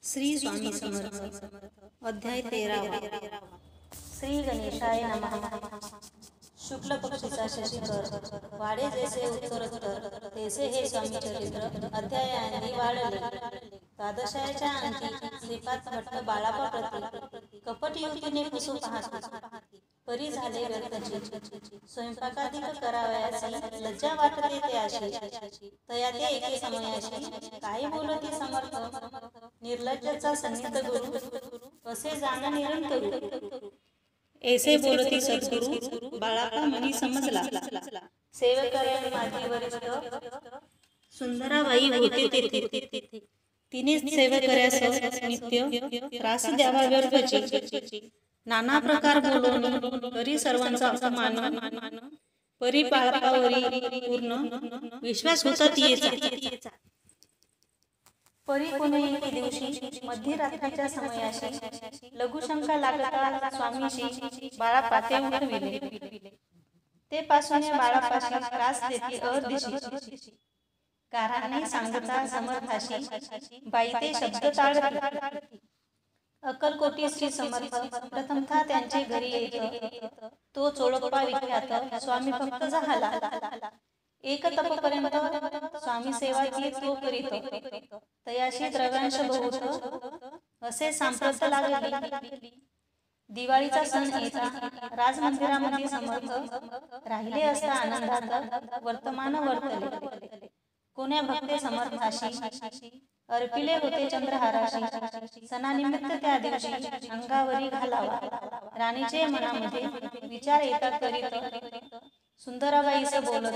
श्री स्वामी समर्थ अध्याय 13। श्री गणेशाय नमः। शुक्ल पक्षीचा शशिकर वाढे जैसे उत्तरोत्तर तैसे हे स्वामी चरित्र अध्यायांनी वाढले। द्वादशाच्या अंती श्रीपाद भट्ट बाळाप्रती कपट युवतीने पुसू पाहती परी झाले व्यर्थची। स्वयंपाकाधिक करावयाची लज्जा वाटते त्याशी तया ते एके समयाशी काही बोलती समर्थ निर्लज्जचा सन्निध गुरु असे जाण निरंतर ऐसे बोलती सद्गुरु बाळापा मनी समजला। सेवकऱ्या माझी वरिष्ठ सुंदराबाई होते तेथे तिने सेवकऱ्यास नित्य त्रास द्यावा व्यर्थची। नाना प्रकार बोलून तरी सर्वांचा अपमान परी बाळापावरी पूर्ण विश्वास होता तिचा। परी कोणी एके दिवशी मध्यरात्रीच्या समयाशी लघुशंका लागता स्वामीशी बाळापा ते उठविले। ते पासून बाळापाशी त्रास देती अदिशी काराने सांगता समर्थाशी बाई ते शब्द टाळती। अक्कलकोटी श्री समर्थ प्रथमतः त्यांचे घरी येत तो चोळप्पा विख्यात स्वामी भक्त झाला। एक तपपर्यंत स्वामी सेवा की तो करीत तयाशी द्रव्यांश बहुत असे सांप्रत लागली। दिवाळीचा सण येता राजमंदिरामध्ये समर्थ राहिले असता आनंदात वर्तमान वर्तले। कोण्या भक्ते समर्थाशी अर्पिले होते चंद्रहाराशी। सणानिमित्त त्या दिवशी अंगावरी घालावा राणीचे मनामध्ये विचार येता करीत सुंदराबाईस बोलत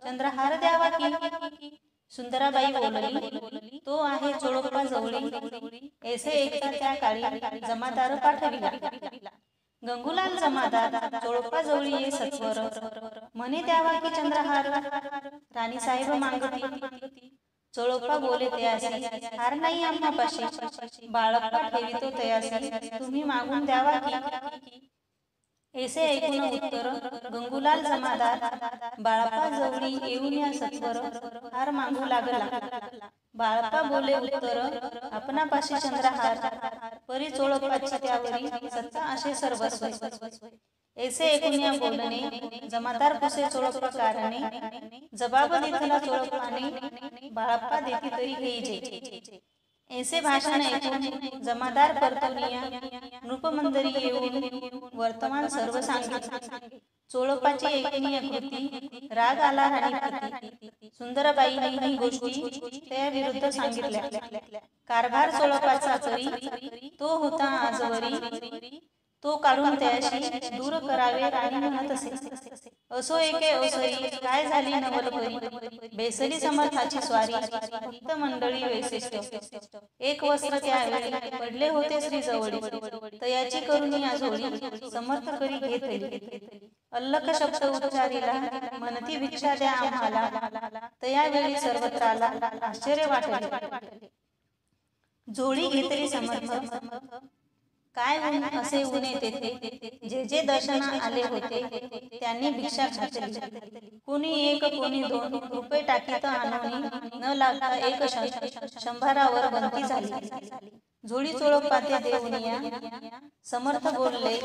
चंद्रहार द्यावा की। सुंदराबाई बोलली तो आहे चोळप्पा जवळी। ऐसे एकदा त्या काळी जमादार पाठविला। गंगूलाल जमादार चोळप्पा जवळी ये सत्वर म्हणे द्यावा की चंद्रहार। राणी साहेब मागती चोळप्पा बोले तयासी हार नाही आम्हापाशी बाळप्पा ठेवितो तयासी तुम्ही मागून द्यावा की। ऐसे ऐकून उत्तर गंगूलाल जमादार बाळप्पा जवळी येऊन या सत्वर हार मागू लागला। बाळप्पा बोले उत्तर आपणापाशी चंद्रहार परी चोळप्पाची त्यावरी सत्ता असे सर्वस्व। ऐसे ऐकून या बोलणे जमादार पुसे चोळप्पा कारणे जबाब दिथला चोळप्पाने बाळप्पा देती तरी घेईजे। ऐसे भाषण ऐकून जमादार परतुनिया नृपमंदरी येऊन वर्तमान सर्व सांगितले। चोळप्पाची ऐकून कृती राग आला राणीप्रती। सुंदरबाईने ही गोष्टी त्या विरुद्ध सांगितल्या। कारभार चोळप्पाचा करी तो होता आजवरी तो काढून त्याशी दूर करावे राणी म्हणत असे। असो एके असोई काय झाली नवलपरी बेसली समर्थाची स्वारी भक्त मंडळी वैशिष्ट्य। एक वस्त्र त्यावेळी पडले होते श्री जवळी तयाची करुणी आजोळी समर्थ करी घेतली। अल्लख शब्द उच्चारिला म्हणती भिक्षा द्या आम्हाला तयावेळी सर्वत्राला आश्चर्य वाटले। जोडी घेतली समर्थ काय ऊन असे ऊने तेथे जे जे दर्शना आले होते त्यांनी भिक्षा घातली। कोणी एक कोणी दोन रुपये टाकीत आणून न लागता एक शंभरावर बनती झाली। जोडी चोळप्पा ते देऊनिया समर्थ बोलले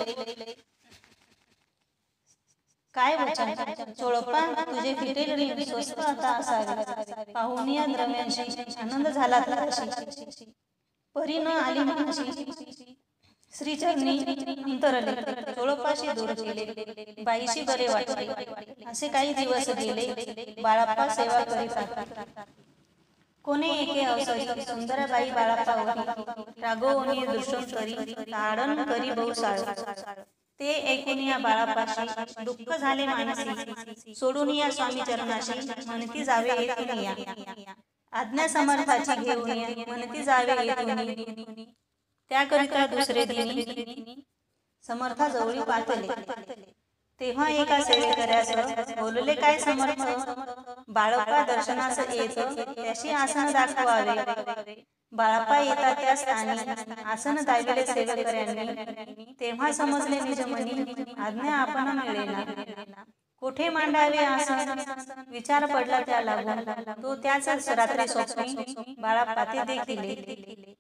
काय वचन चोळप्पा तुझे फिटेल ऋण स्वस्त आता असावे। पाहुनिया द्रव्यांशी आनंद झाला तशी परी न आली म्हणशी श्रीचरणी अंतरले चोळप्पाशी दूर केले। बाईशी बरे वाटले। असे काही दिवस गेले बाळप्पा सेवा करीत। कोणे एके अवसरी सुंदरबाई बाळप्पावरी रागवणी दृष्टंतरी ताडण करी बहुसाळ। ते ऐकून या बाळप्पाशी दुःख झाले मानसी सोडून या स्वामी चरणाशी म्हणती जावे येथून या। आज्ञा समर्थाची घेऊन म्हणती जावे येथून त्याकरिता दुसरे दिनी समर्थाजवळी पातले। तेव्हा एका सेवेकऱ्यास बोलले काय समर्थ बाळप्पा दर्शनास येत त्याशी आसन दाखवावे। बाळप्पा येता त्या स्थानी आसन दाविले सेवेकऱ्यांनी। तेव्हा समजले निजमनी आज्ञा आपण मिळेना। कोठे मांडावे आसन विचार पडला त्या लागून तो त्याच रात्री स्वप्नी बाळप्पा ते देखिले।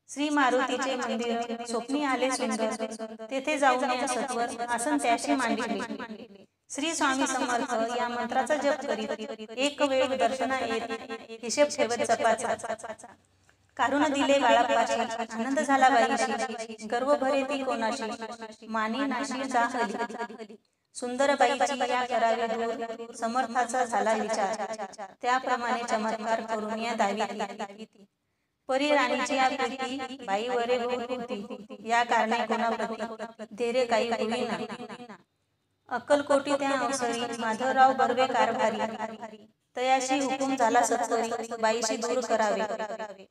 श्री मारुतीचे मंदिर स्वप्नी आले सुंदर, तेथे जाऊन सत्वर आसन त्याशी मांडिले. श्री स्वामी समर्थ या मंत्राचा जप करीत एक वेळ दर्शना येत हिशेब ठेवत जपाचा. काढून दिले बाळापाशी, आनंद झाला बाईशी, गर्व भरे ती कोणाशी, मानी नाशी जाहली. सुंदरबाईची या करावे दूर, समर्थाचा झाला विचार, त्याप्रमाणे चमत्कार करून या दावी. परी राणीची या प्रीती बाई वरे होती, या कारणे कोणाप्रती धैर्य काही होईना. अक्कलकोटी त्या अवसरी माधवराव बर्वे कारभारी, तयाशी हुकूम झाला सत्वरी बाईशी दूर करावे.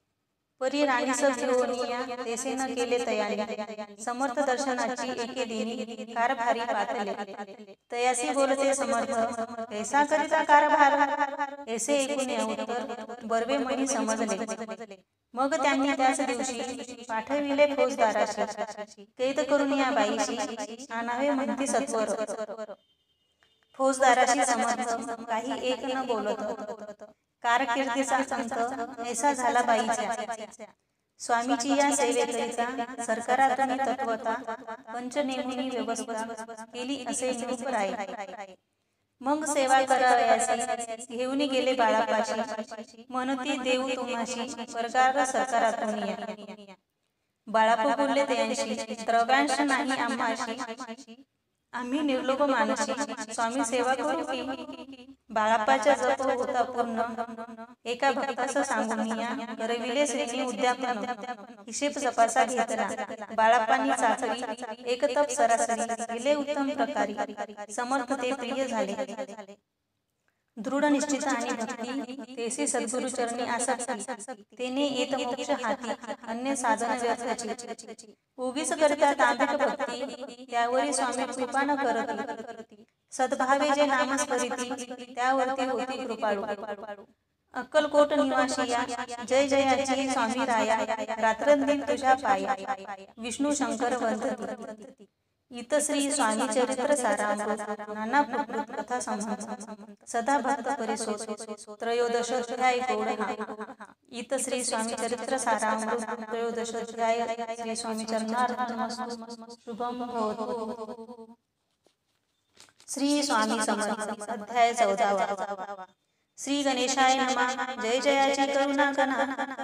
परी राणी घेऊनिया तेसे न केले तयारी, समर्थ दर्शनाची एके दिनी कारभारी पातले. तयासी बोलते समर्थ ऐसा करिता कारभार, ऐसे ऐकून उत्तर बर्वे म्हणी समजले. मग त्यांनी त्याच दिवशी पाठविले फौजदाराशी, कैद करून या बाईशी आणावे म्हणती सत्वर. फौजदाराशी समर्थ काही एक न बोलत, कारकिर्दीचा अंत ऐसा झाला बाईच्या. स्वामीची या सेवेकरिता सरकारातनी तत्वता पंचनेमुनी व्यवस्था केली असे निरूपराय. मग सेवा करावयासी घेऊन गेले बाळापाशी, म्हणती देऊ तुम्हाशी वर्गार सरकारातून. बाळापू बोलले त्यांशी, द्रव्यांश नाही आम्हाशी, आम्ही निर्लोभ मानसी, स्वामी सेवा करू की. बाळाप्पाच्या जप होता पूर्ण, एका भक्तास सांगून या करविले श्रेणी उद्यापन. हिशेब जपासा घेतला बाळाप्पांनी चाचरी, एक तप सरासरी केले उत्तम प्रकारी. समर्थ ते प्रिय झाले. दृढ निश्चित आणि भक्ती तेसी सद्गुरु चरणी आसक्ती, तेने येत मोक्ष हाती, अन्य साधन व्यर्थची. उगीच करता तांत्रिक भक्ती, त्यावरी स्वामी कृपा न करती. सद्भावे जे नामस्मरिती, त्यावरती होती कृपाळू. अक्कलकोट निवासिया जय जयाची स्वामी राया, रात्रंदिन तुझ्या पाया. विष्णू शंकर वंदती. इत श्री स्वामी चरित्र सारामृत, नाना पुत्र कथा संबंध, सदा भक्त परिसोत. त्रयोदश अध्याय गौड हा. इत श्री स्वामी चरित्र सारामृत त्रयोदश अध्याय. श्री स्वामी चरणार्पणमस्तु. शुभम भवतु. श्री स्वामी समर्थ. अध्याय 14. श्री गणेशाय नमः. जय जयाची करुणा कना,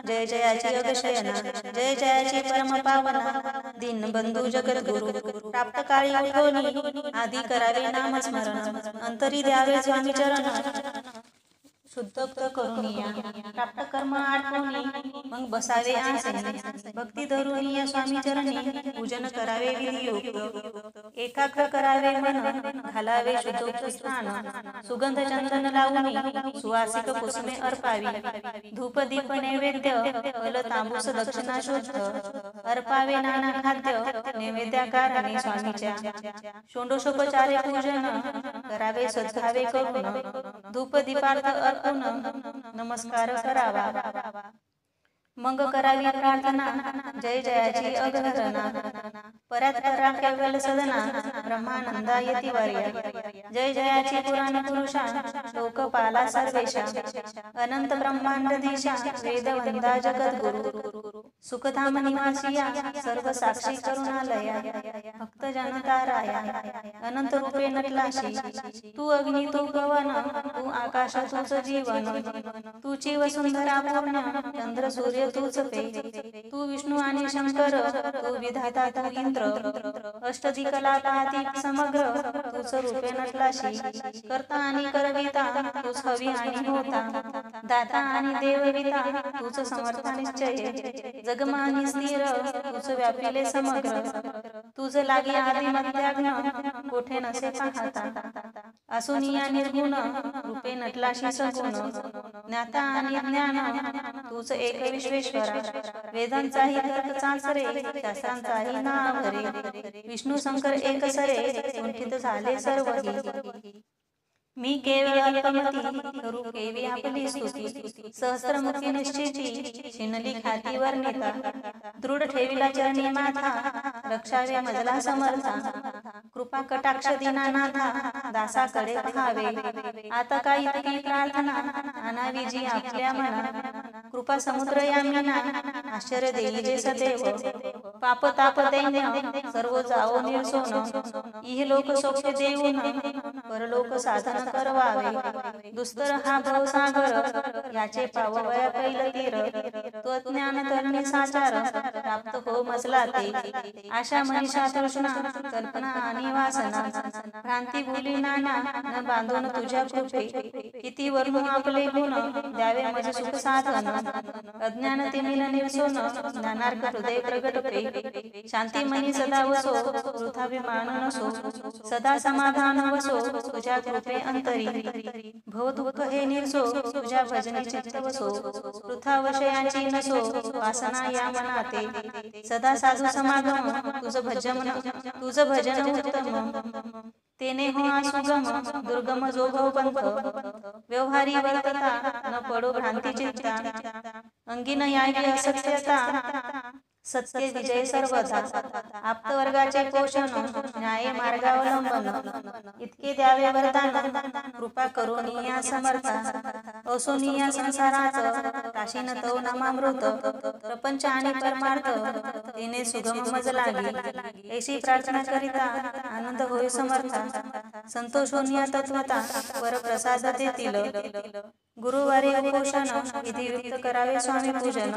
जय जयाची अगशयना, जय जयाची परम पावना. दीनबंधू जगद्गुरु प्राप्त काळी उठवणी, आधी करावे नामस्मरण, अंतरी द्यावे स्वामी चरण. शुद्धोक्त करुनिया प्राप्त कर्म आठवणी, मग बसावे आसने, भक्ती धरुनिया स्वामी चरणी. पूजन करावे विधियोग, एकाग्र करावे मन, घालावे शुद्धोक्त स्नान. सुगंध चंदन लावणी, सुवासिक कुसुमे अर्पावी. धूप दीप नैवेद्य, फल तांबूस दक्षिणा शुद्ध. अर्पावे नाना खाद्य, नैवेद्याकारणे स्वामीच्या. षोडशोपचारे पूजन, करावे सद्भावे करून. धूप दीपार्थ अर्पण, नमस्कार करावा. मग करावी प्रार्थना, जय जयाची अगहरणा. परात्परा केवल सदना, ब्रह्मानंदा यती वर्या. जय जयाची पुराण पुरुषा, लोकपाला सर्वेशा. अनंत ब्रह्मांडधीशा, वेदवंदा जगद्गुरु. सुखधाम निवासिया, सर्व साक्षी करुणालया. भक्त जनताराया, अनंत रूपे नटलाशी. तू अग्नी तू पवन, तू आकाश तूच जीवन. तुची वसुंधरा पूर्ण, चंद्र सूर्य तूच पे. तू विष्णू आणि शंकर, तू विधाता तू इंद्र. अष्टदिकला पाहती समग्र, तूच रूपे नटलाशी. करता आणि करविता, तूच हवी आणि होता. दाता आणि देवविता, तूच समर्थ निश्चय. जगमा आणि स्थिर, तूच व्यापिले समग्र. तुझ लागे आदि मध्याग्न, कोठे नसे पाहता. असुनिया निर्गुण, रूपे नटलाशी सगुण. ज्ञाता आणि ज्ञान, तूच एक विश्वेश्वरा. वेदांचाही तर्क चाचरे, शास्त्रांचाही नावरे. विष्णू शंकर एक सरे, कुंठित झाले सर्वही. मी केवळ अल्पमती करू केवी आपली स्तुती सहस्त्रमुखी निश्चिती शिनली खातीवर नेता दृढ ठेविला चरणी माथा रक्षावे मजला समर्था कृपा कटाक्ष दीनानाथा दासाकडे पहावे आता काही तरी प्रार्थना आणावी जी आपल्या मना कृपा समुद्र यामिना आश्चर्य देई जे सदैव पाप ताप दैन्य सर्व जाओ निर्सोन इह लोक सौख्य देऊन परलोक साधन करवावे दुस्तर हा भवसागर याचे पावया पैल तीर तो ज्ञान करणे साचार प्राप्त हो मजला ते आशा मनीषा तृष्णा कल्पना आणि वासना भ्रांती भुली नाना न बांधून तुझ्या कृपे किती वर्णू आपले गुण द्यावे माझे सुख साधन अज्ञान तिमिल निर्सोन ज्ञानार्क हृदय प्रगट पे शांती मनी सदा वसो वृथाभिमान नसो सदा समाधान वसो तुझ्या कृपे अंतरी भव दुःख हे निर्सो तुझ्या भजने चित्त वसो वृथा वशयाची नसो वासना या मनाते सदा साधू समागम तुझ भजन उत्तम तेने हो सुगम दुर्गम जो भव पंथ व्यवहारी वर्तता न पडो भ्रांती चित्ता अंगीन यागी असत्यता सत्य विजय सर्वथा आप्त वर्गाचे पोषण न्याय मार्गावलंबन इतके द्यावे वरदान कृपा करून या समर्था असोनिया संसारात काशीन तव नामामृत प्रपंच आणि परमार्थ तिने सुगम मज लागी ऐशी प्रार्थना करिता आनंद होय समर्था संतोषोनिया तत्वता वर प्रसाद देतील गुरुवारी उपोषण विधियुक्त करावे स्वामी पूजन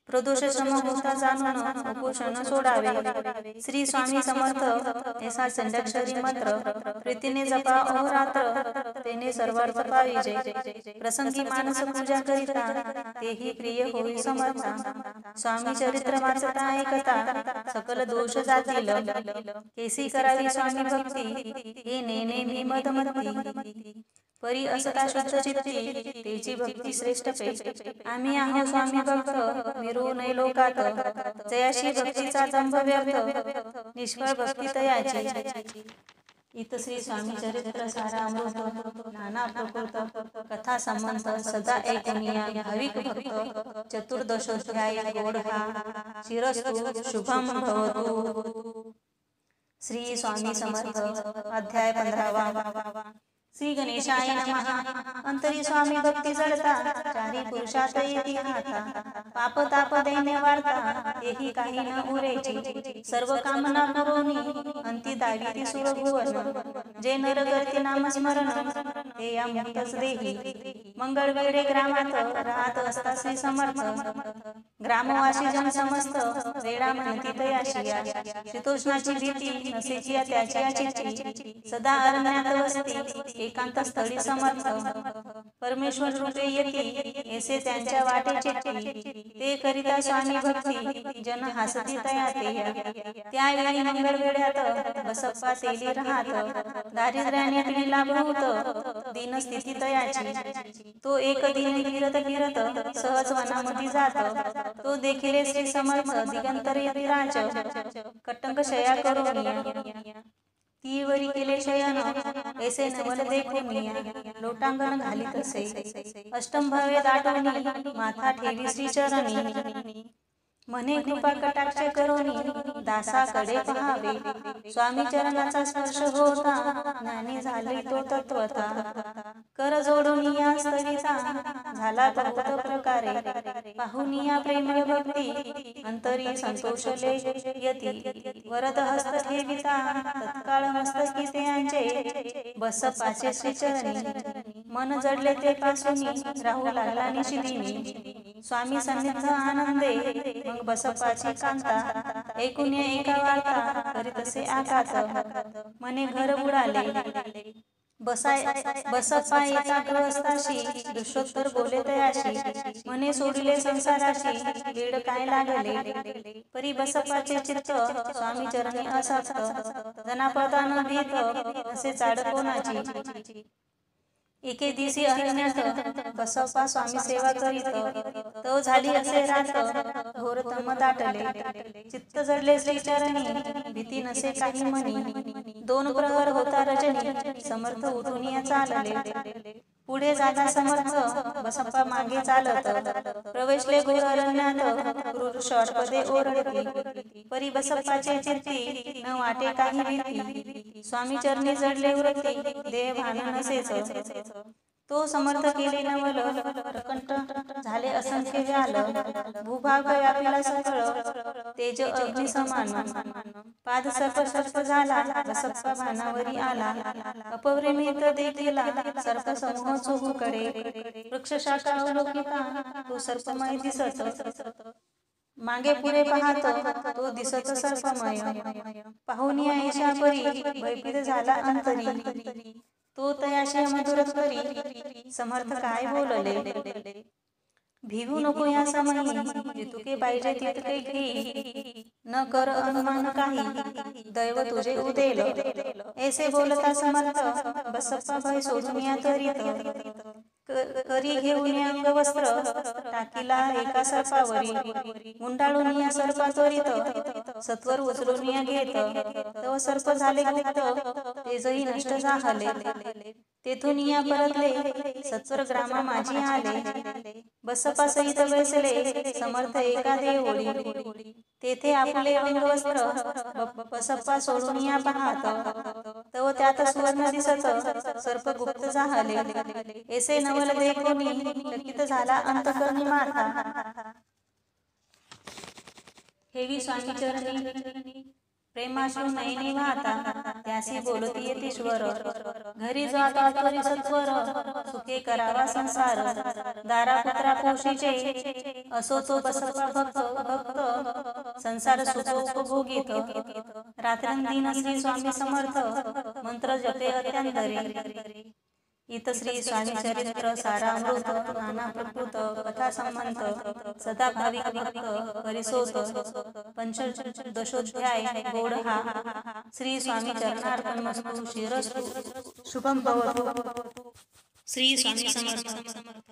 प्रदोष श्रम होता जाणून उपोषण सोडावे श्री स्वामी समर्थ ऐसा संजक्षरी मंत्र प्रीतीने जपा अहोरात्र तेने सर्वार्थ पाविजे प्रसंगी मानस पूजा करिता तेही प्रिय होई समर्था स्वामी चरित्र वाचता ऐकता सकल दोष जातील केसी करावी स्वामी भक्ती हे नेने मी मदमती परी असता शुद्ध चित्ती तेची भक्ती श्रेष्ठ पे आम्ही आहो स्वामी भक्त मिरू नये लोकात जयाशी भक्तीचा जंभ व्यर्थ निष्फळ भक्ती तयाची इत श्री स्वामी चरित्र सारामृत नाना प्रकृत कथा संबंध सदा ऐकनीया भाविक भक्त चतुर्दशोध्याय गोड हा शिरस्तु शुभम भवतु श्री स्वामी समर्थ अध्याय 15वा श्री गणेशाय नमः अंतरी स्वामी भक्ती जडता चारी पुरुषात येती हाता पाप ताप दैन्य वार्ता तेही काही न उरेची सर्व कामना पुरवणी अंती दाविती सुरभुवन जे नर करते नामस्मरण ते या मुक्तच देही मंगळ वेळे ग्रामात राहत असता श्री समर्थ ग्रामवासी जन समस्त वेळा म्हणती तयाशिया शीतोष्णाची भीती नसेची त्याची चित्ती सदा अरण्यात वसती एकांत स्थळी समर्थ परमेश्वर रूपे येती ऐसे त्यांच्या वाटेचे ते करिता स्वामी भक्ती जन हसती तयाते त्यावेळी मंगळ वेळ्यात बसप्पा तेली राहत दारिद्र्याने अग्नीला बहुत दीन स्थिती तयाची तो एक दिन फिरत सहज वनामध्ये जात तो देखील श्री समर्थ दिगंतर यतिराज कट्टंक शया करून तीवरी केले शयन ऐसे नवल देखून लोटांगण घालीत असे अष्टंभवे दाटवणी माथा ठेवी श्री चरणी मने कृपा कटाक्ष करोनी दासाकडे पहावे स्वामी चरणाचा स्पर्श होता ज्ञानी झाले तो तत्वता कर जोडून या स्तविता झाला बहुत प्रकारे पाहून या प्रेमळ भक्ती अंतरी संतोषले यती वरद हस्त ठेविता तत्काळ मस्तकी त्यांचे बसप्पाचे श्री चरणी मन जडले ते पासून राहू लागला निशिदिनी स्वामी सन्निध आनंदे मग बसप्पाची कांता ऐकून एका वार्ता करीत असे आकात मने घर बुडाले बसप्पा एका गृहस्थाशी दृश्योत्तर बोले तयाशी मने सोडिले संसाराशी लीड काय लागले परी बसप्पाचे चित्त स्वामी चरणी असक्त जनापता न भीत असे चाड कोणाची एके दिवशी अरण्यात बसप्पा स्वामी सेवा करीत तो झाली असे रात घोर तम दाटले, चित्त जडले श्रीचरणी, भीती नसे काही मनी. 2 प्रहर होता रजनी, समर्थ उठून या चालले. पुढे जाता समर्थ, बसप्पा मागे चालत. प्रवेशले घोर अरण्यात, क्रूर षटपदे ओरडती. परी बसप्पाचे चित्ती, न वाटे काही भीती. स्वामी चरणी जडले वृत्ती, देह भान नसेच. तो समर्थ केले नवल, प्रकंठ झाले असंख्य व्याल. भूभाग व्यापिला सकळ, तेज अग्नि समान. पाद सर्प झाला, बसप्पा भानावरी आला. अपरिमित देखिला, सर्प समूह चोहूकडे. वृक्ष शाखा अवलोकिता, तो सर्पमय दिसत. मागे पुढे पाहतो, तो दिसत सर्पमय. पाहून ऐशा परी, भयभीत झाला अंतरी. तो तयाशी मधुर करी, समर्थ काय बोलले. भिवू नको या समयी, जितके पाहिजे तितके घेई. न कर अनुमान काही, दैव तुझे उदेल. ऐसे बोलता समर्थ, बसप्पा भय सोडून या त्वरित. करी घेऊन अंगवस्त्र, टाकीला एका सर्पावरी. गुंडाळून या सर्पा त्वरित, सत्वर उचलून या घेत. तव सर्प झाले गुप्त, तेजही नष्ट झाले. तेथून या परतले, सत्वर ग्रामा माझी आले. बसप्पा सहित बैसले, समर्थ एका देवळी. तेथे आपले अंगवस्त्र, बसप्पा सोडून या पाहत. तव त्यात सुवर्ण दिसत, सर्प गुप्त झाले. ऐसे नवल देखोनी, लकित झाला अंतकर्णी माथा. हेवी स्वामी चरणी, प्रेमाश्रू नयने वाहता. त्यासी बोलती येतीश्वर, घरी जाता त्वरी सत्वर. सुखे करावा संसार, दारापुत्रा पोषीचे. असो तो बसप्पा भक्त, संसार सुख उपभोगीत. रात्रंदिन श्री स्वामी समर्थ, मंत्र जपे अत्यंतरी. इत श्री स्वामी चरित्र सारामृत, नाना प्रकृत कथा संबंध. सदा भाविक भक्त परिसोत, पंचदशोध्याय गोड हा. श्री स्वामी चरणार्पणमस्तु. शिरस्तु शुभम भवतु. श्री स्वामी समर्थ.